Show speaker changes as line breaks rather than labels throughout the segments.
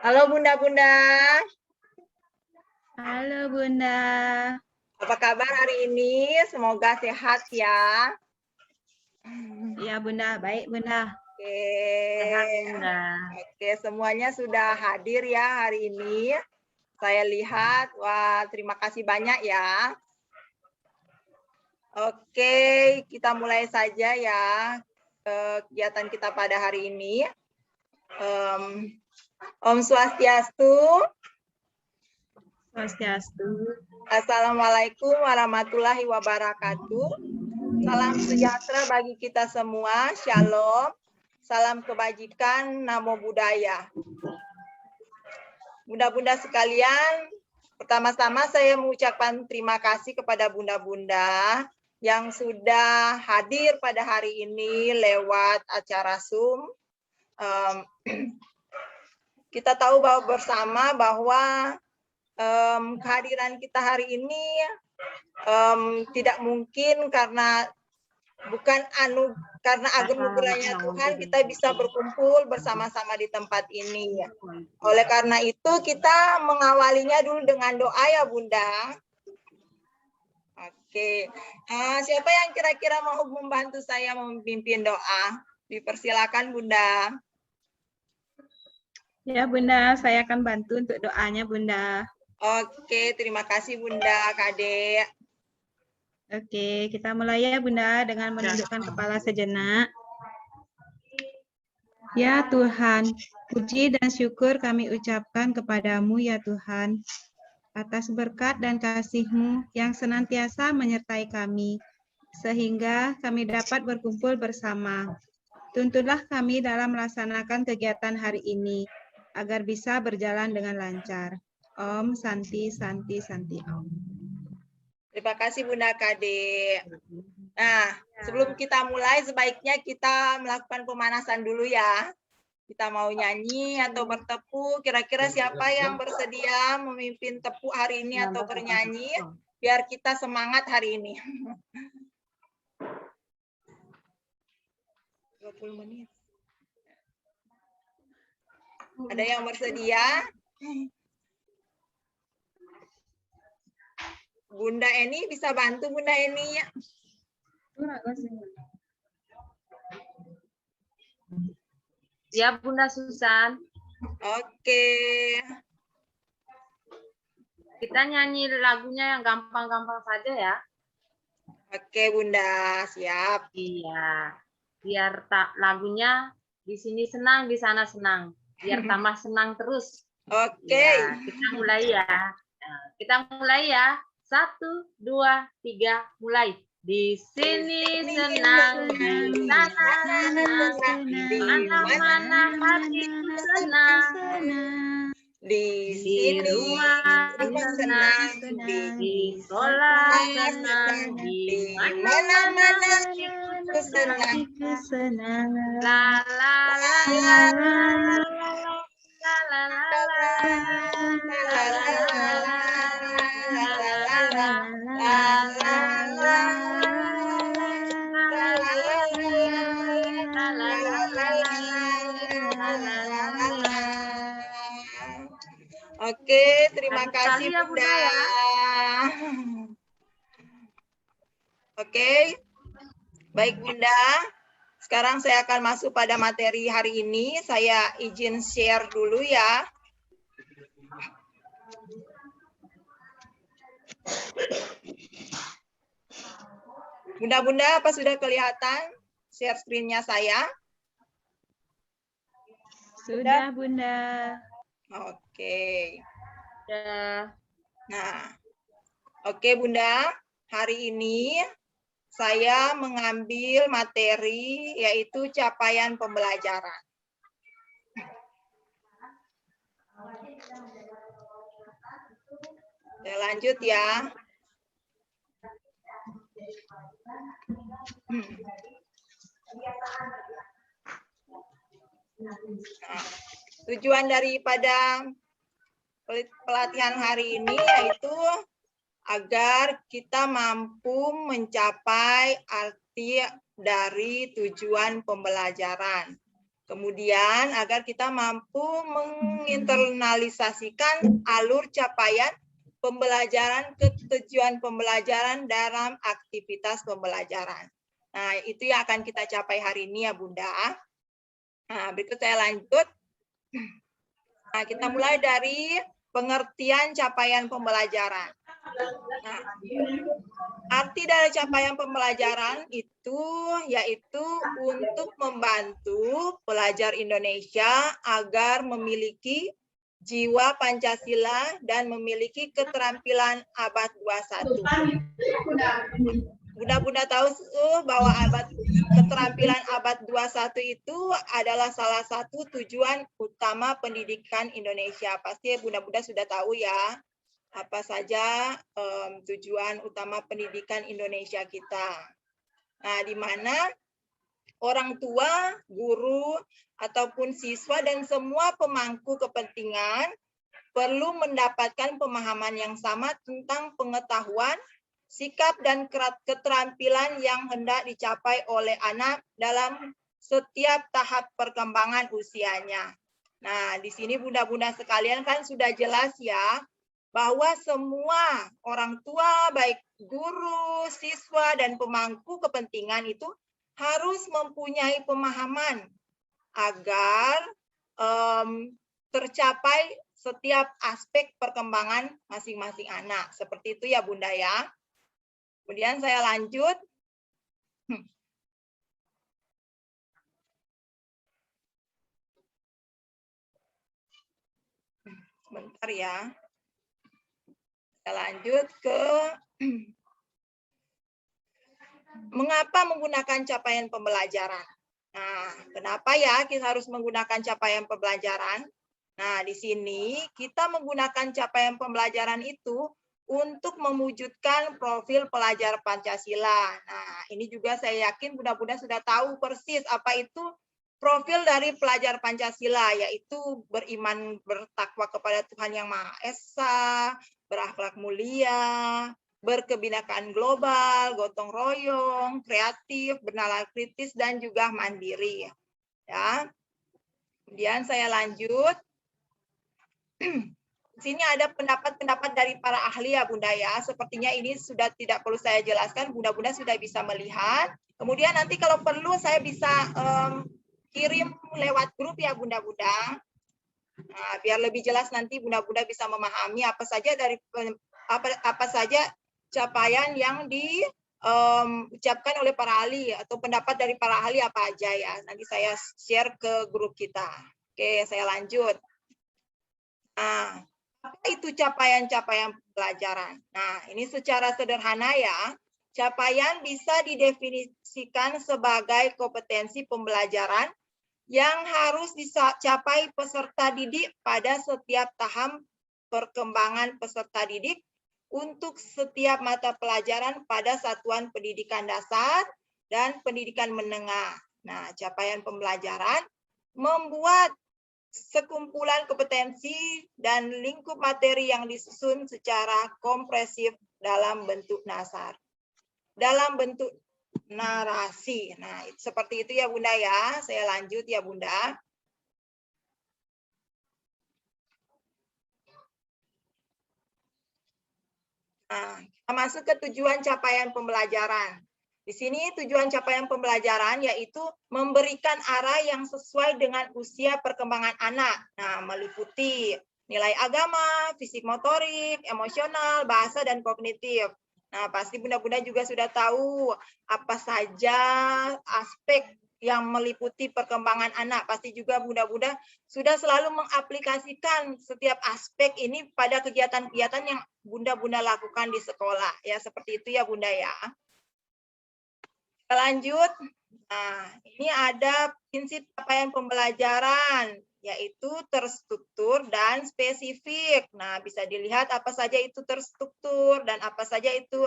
Halo Bunda-Bunda.
Halo Bunda.
Apa kabar hari ini? Semoga sehat ya.
Ya Bunda, baik Bunda.
Oke.
Sehat Bunda.
Oke, semuanya sudah hadir ya hari ini. Saya lihat, wah terima kasih banyak ya. Oke, kita mulai saja ya kegiatan kita pada hari ini. Om Swastiastu.
Swastiastu.
Assalamualaikum warahmatullahi wabarakatuh. Salam sejahtera bagi kita semua. Shalom. Salam kebajikan. Namo Buddhaya. Bunda-bunda sekalian, pertama-tama saya mengucapkan terima kasih kepada bunda-bunda yang sudah hadir pada hari ini lewat acara Zoom. Kita tahu bersama bahwa kehadiran kita hari ini tidak mungkin karena karena anugerahnya Tuhan kita bisa berkumpul bersama-sama di tempat ini. Oleh karena itu kita mengawalinya dulu dengan doa ya Bunda. Oke, siapa yang kira-kira mau membantu saya memimpin doa? Dipersilakan Bunda.
Ya Bunda, saya akan bantu untuk doanya Bunda.
Oke, terima kasih Bunda, Kadek.
Oke, kita mulai ya Bunda dengan menundukkan kepala sejenak. Ya Tuhan, puji dan syukur kami ucapkan kepadamu ya Tuhan, atas berkat dan kasih-Mu yang senantiasa menyertai kami, sehingga kami dapat berkumpul bersama. Tuntunlah kami dalam melaksanakan kegiatan hari ini, agar bisa berjalan dengan lancar. Om Santi Santi Santi Om.
Terima kasih Bunda Kadek. Nah, sebelum kita mulai sebaiknya kita melakukan pemanasan dulu ya. Kita mau nyanyi atau bertepuk, kira-kira siapa yang bersedia memimpin tepuk hari ini atau bernyanyi, biar kita semangat hari ini. 20 menit. Ada yang bersedia? Bunda Eni bisa bantu Bunda Eni ya?
Siap Bunda Susan.
Oke.
Kita nyanyi lagunya yang gampang-gampang saja ya.
Oke Bunda, siap.
Iya. Biar lagunya di sini senang, di sana senang. Biar tambah senang terus.
Oke.
Ya, kita mulai ya. Nah, kita mulai ya. 1, 2, 3, mulai. Di sini senang, di sana senang, di mana-mana hatiku senang.
Di
Di rumah senang, di sekolah senang, di mana-mana hatiku senang. La la la la la la
Oke, terima kasih
ya,
Bunda.
Bunda, ya.
Oke, baik Bunda. Sekarang saya akan masuk pada materi hari ini. Saya izin share dulu ya. Bunda-bunda, apa sudah kelihatan share screen-nya saya?
Sudah Bunda.
Oke.
Ya.
Nah, oke Bunda, hari ini saya mengambil materi yaitu capaian pembelajaran. Saya lanjut ya. Nah, tujuan daripada pelatihan hari ini yaitu agar kita mampu mencapai arti dari tujuan pembelajaran. Kemudian agar kita mampu menginternalisasikan alur capaian pembelajaran ke tujuan pembelajaran dalam aktivitas pembelajaran. Nah, itu yang akan kita capai hari ini ya Bunda. Nah, berikut saya lanjut. Nah, kita mulai dari pengertian capaian pembelajaran. Nah, arti dari capaian pembelajaran itu yaitu untuk membantu pelajar Indonesia agar memiliki jiwa Pancasila dan memiliki keterampilan abad 21. Bunda-bunda tahu bahwa keterampilan abad 21 itu adalah salah satu tujuan utama pendidikan Indonesia. Pasti bunda-bunda sudah tahu ya, apa saja tujuan utama pendidikan Indonesia kita. Nah, di mana orang tua, guru, ataupun siswa dan semua pemangku kepentingan perlu mendapatkan pemahaman yang sama tentang pengetahuan, sikap, dan keterampilan yang hendak dicapai oleh anak dalam setiap tahap perkembangan usianya. Nah, di sini bunda-bunda sekalian kan sudah jelas ya, bahwa semua orang tua, baik guru, siswa, dan pemangku kepentingan itu harus mempunyai pemahaman agar tercapai setiap aspek perkembangan masing-masing anak. Seperti itu ya Bunda ya. Kemudian saya lanjut. Sebentar ya. Saya lanjut ke mengapa menggunakan capaian pembelajaran. Nah, kenapa ya kita harus menggunakan capaian pembelajaran? Nah, di sini kita menggunakan capaian pembelajaran itu untuk mewujudkan profil pelajar Pancasila. Nah, ini juga saya yakin bunda-bunda sudah tahu persis apa itu profil dari pelajar Pancasila, yaitu beriman bertakwa kepada Tuhan Yang Maha Esa, berakhlak mulia, berkebinekaan global, gotong royong, kreatif, bernalar kritis, dan juga mandiri. Ya. Kemudian saya lanjut. Di sini ada pendapat-pendapat dari para ahli ya Bunda ya. Sepertinya ini sudah tidak perlu saya jelaskan, Bunda-bunda sudah bisa melihat. Kemudian nanti kalau perlu saya bisa kirim lewat grup ya Bunda-bunda. Nah, biar lebih jelas nanti Bunda-bunda bisa memahami apa saja dari apa saja capaian yang diucapkan oleh para ahli atau pendapat dari para ahli apa aja ya. Nanti saya share ke grup kita. Oke, saya lanjut. Nah, apa itu capaian-capaian pelajaran? Nah, ini secara sederhana ya, capaian bisa didefinisikan sebagai kompetensi pembelajaran yang harus dicapai peserta didik pada setiap tahap perkembangan peserta didik untuk setiap mata pelajaran pada satuan pendidikan dasar dan pendidikan menengah. Nah, capaian pembelajaran membuat sekumpulan kompetensi dan lingkup materi yang disusun secara kompresif dalam bentuk narasi. Nah, seperti itu ya Bunda ya. Saya lanjut ya Bunda. Nah, kita masuk ke tujuan capaian pembelajaran. Di sini tujuan capaian pembelajaran yaitu memberikan arah yang sesuai dengan usia perkembangan anak. Nah, meliputi nilai agama, fisik motorik, emosional, bahasa, dan kognitif. Nah, pasti bunda-bunda juga sudah tahu apa saja aspek yang meliputi perkembangan anak. Pasti juga bunda-bunda sudah selalu mengaplikasikan setiap aspek ini pada kegiatan-kegiatan yang bunda-bunda lakukan di sekolah. Ya, seperti itu ya Bunda ya. Lanjut, nah ini ada prinsip capaian pembelajaran, yaitu terstruktur dan spesifik. Nah, bisa dilihat apa saja itu terstruktur dan apa saja itu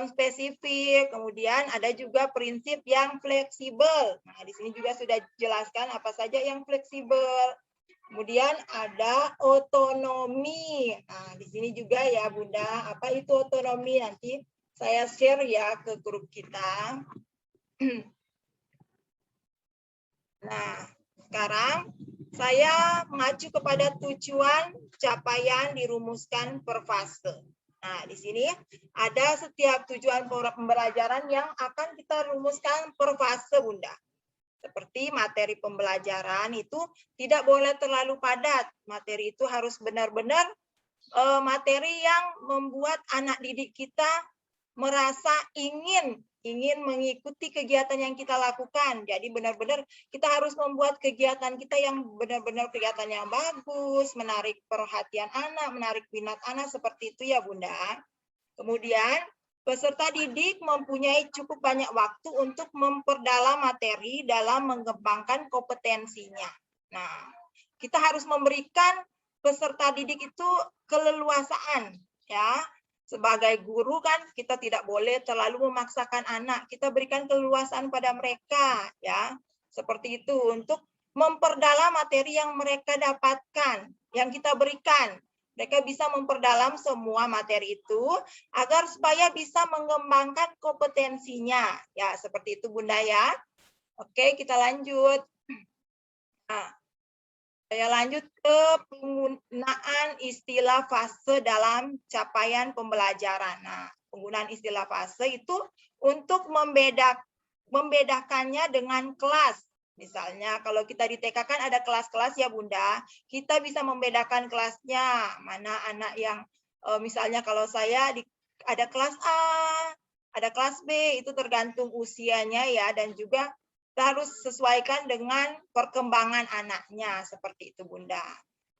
spesifik. Kemudian ada juga prinsip yang fleksibel. Nah, di sini juga sudah dijelaskan apa saja yang fleksibel. Kemudian ada otonomi. Nah, di sini juga ya Bunda, apa itu otonomi? Nanti saya share ya ke grup kita. Nah, sekarang saya mengacu kepada tujuan capaian dirumuskan per fase. Nah, di sini ada setiap tujuan pembelajaran yang akan kita rumuskan per fase, Bunda. Seperti materi pembelajaran itu tidak boleh terlalu padat. Materi itu harus benar-benar materi yang membuat anak didik kita merasa ingin mengikuti kegiatan yang kita lakukan. Jadi benar-benar kita harus membuat kegiatan kita yang benar-benar kegiatan yang bagus, menarik perhatian anak, menarik minat anak, seperti itu ya Bunda. Kemudian peserta didik mempunyai cukup banyak waktu untuk memperdalam materi dalam mengembangkan kompetensinya. Nah, kita harus memberikan peserta didik itu keleluasaan, ya. Sebagai guru kan kita tidak boleh terlalu memaksakan anak. Kita berikan keleluasaan pada mereka, ya. Seperti itu untuk memperdalam materi yang mereka dapatkan, yang kita berikan. Mereka bisa memperdalam semua materi itu agar supaya bisa mengembangkan kompetensinya. Ya, seperti itu Bunda ya. Oke, kita lanjut. Nah, saya lanjut ke penggunaan istilah fase dalam capaian pembelajaran. Nah, penggunaan istilah fase itu untuk membedakannya dengan kelas. Misalnya kalau kita di TK kan ada kelas-kelas ya Bunda, kita bisa membedakan kelasnya, mana anak yang misalnya kalau saya ada kelas A, ada kelas B, itu tergantung usianya ya, dan juga kita harus sesuaikan dengan perkembangan anaknya, seperti itu Bunda.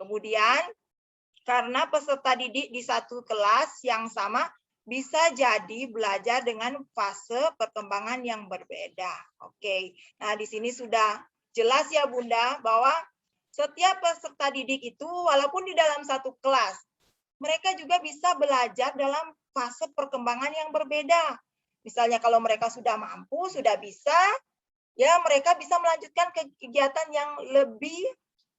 Kemudian karena peserta didik di satu kelas yang sama, bisa jadi belajar dengan fase perkembangan yang berbeda. Oke, nah di sini sudah jelas ya Bunda bahwa setiap peserta didik itu walaupun di dalam satu kelas, mereka juga bisa belajar dalam fase perkembangan yang berbeda. Misalnya kalau mereka sudah mampu, sudah bisa, ya mereka bisa melanjutkan kegiatan yang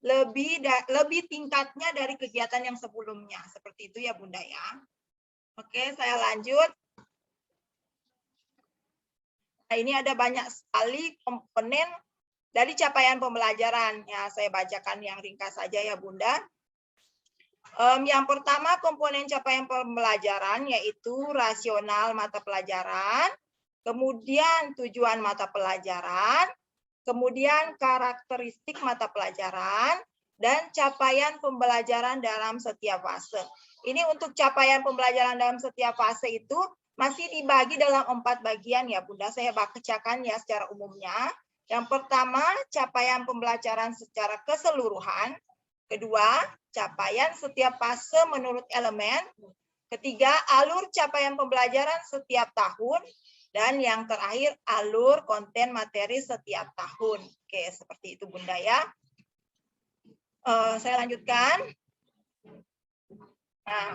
lebih tingkatnya dari kegiatan yang sebelumnya. Seperti itu ya Bunda ya. Oke, saya lanjut. Nah, ini ada banyak sekali komponen dari capaian pembelajaran. Ya, saya bacakan yang ringkas saja ya Bunda. Yang pertama komponen capaian pembelajaran yaitu rasional mata pelajaran, kemudian tujuan mata pelajaran, kemudian karakteristik mata pelajaran, dan capaian pembelajaran dalam setiap fase. Ini untuk capaian pembelajaran dalam setiap fase itu masih dibagi dalam 4 bagian ya Bunda. Saya bacakan ya secara umumnya. Yang pertama, capaian pembelajaran secara keseluruhan. Kedua, capaian setiap fase menurut elemen. Ketiga, alur capaian pembelajaran setiap tahun. Dan yang terakhir, alur konten materi setiap tahun. Oke, seperti itu Bunda ya. Saya lanjutkan. Nah,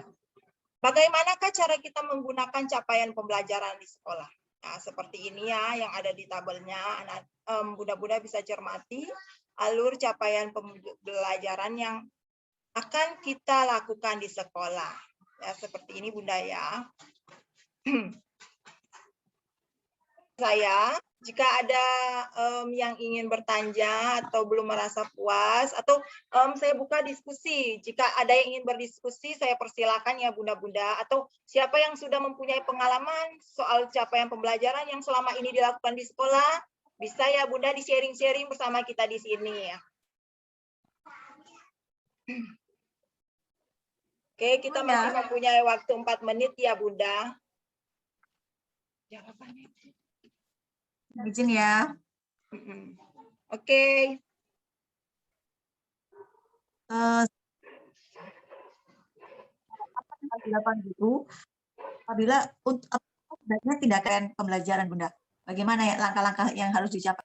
bagaimanakah cara kita menggunakan capaian pembelajaran di sekolah? Nah, seperti ini ya, yang ada di tabelnya. Bunda-bunda bisa cermati alur capaian pembelajaran yang akan kita lakukan di sekolah. Ya, seperti ini Bunda ya. Saya, jika ada yang ingin bertanya atau belum merasa puas, atau saya buka diskusi. Jika ada yang ingin berdiskusi, saya persilakan ya Bunda-bunda, atau siapa yang sudah mempunyai pengalaman soal capaian pembelajaran yang selama ini dilakukan di sekolah, bisa ya Bunda di sharing-sharing bersama kita di sini ya. Oke, kita masih mempunyai waktu 4 menit ya Bunda. Jawabannya.
Izin ya.
Oke.
Dilakukan itu apabila sebenarnya tindakan pembelajaran Bunda. Bagaimana ya langkah-langkah yang harus dicapai?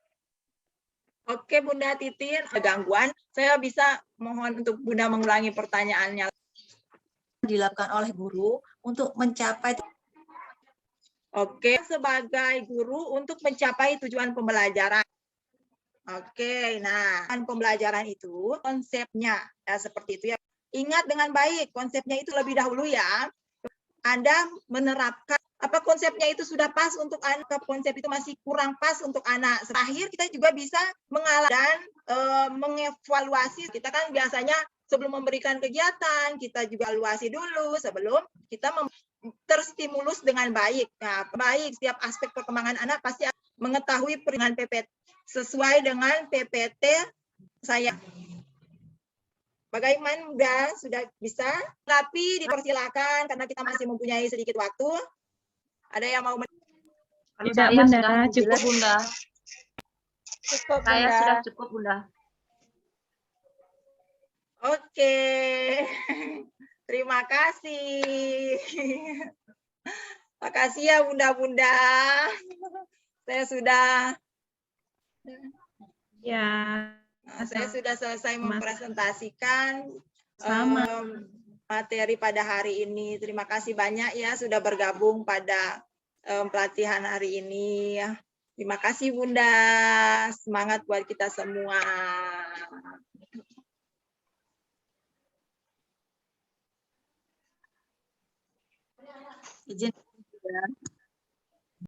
Oke Bunda Titin, ada gangguan. Saya bisa mohon untuk Bunda mengulangi pertanyaannya.
Dilakukan oleh guru untuk mencapai.
Oke, sebagai guru untuk mencapai tujuan pembelajaran. Oke, nah pembelajaran itu konsepnya ya seperti itu ya. Ingat dengan baik konsepnya itu lebih dahulu ya. Anda menerapkan apa konsepnya itu sudah pas untuk anak, konsep itu masih kurang pas untuk anak. Terakhir kita juga bisa mengalami dan mengevaluasi. Kita kan biasanya sebelum memberikan kegiatan, kita juga evaluasi dulu sebelum kita terstimulus dengan baik. Nah, baik setiap aspek perkembangan anak pasti mengetahui dengan PPT sesuai dengan PPT saya. Bagaimana sudah bisa? Tapi dipersilakan karena kita masih mempunyai sedikit waktu. Ada yang mau?
Kalau
Tidak,
saya
Bunda,
sudah
cukup.
Bunda.
Cukup,
Saya
Bunda.
sudah cukup, Bunda.
Oke. Terima kasih. Makasih ya Bunda-bunda. Saya sudah saya sudah selesai mempresentasikan materi pada hari ini. Terima kasih banyak ya sudah bergabung pada pelatihan hari ini. Terima kasih Bunda. Semangat buat kita semua.
Izin.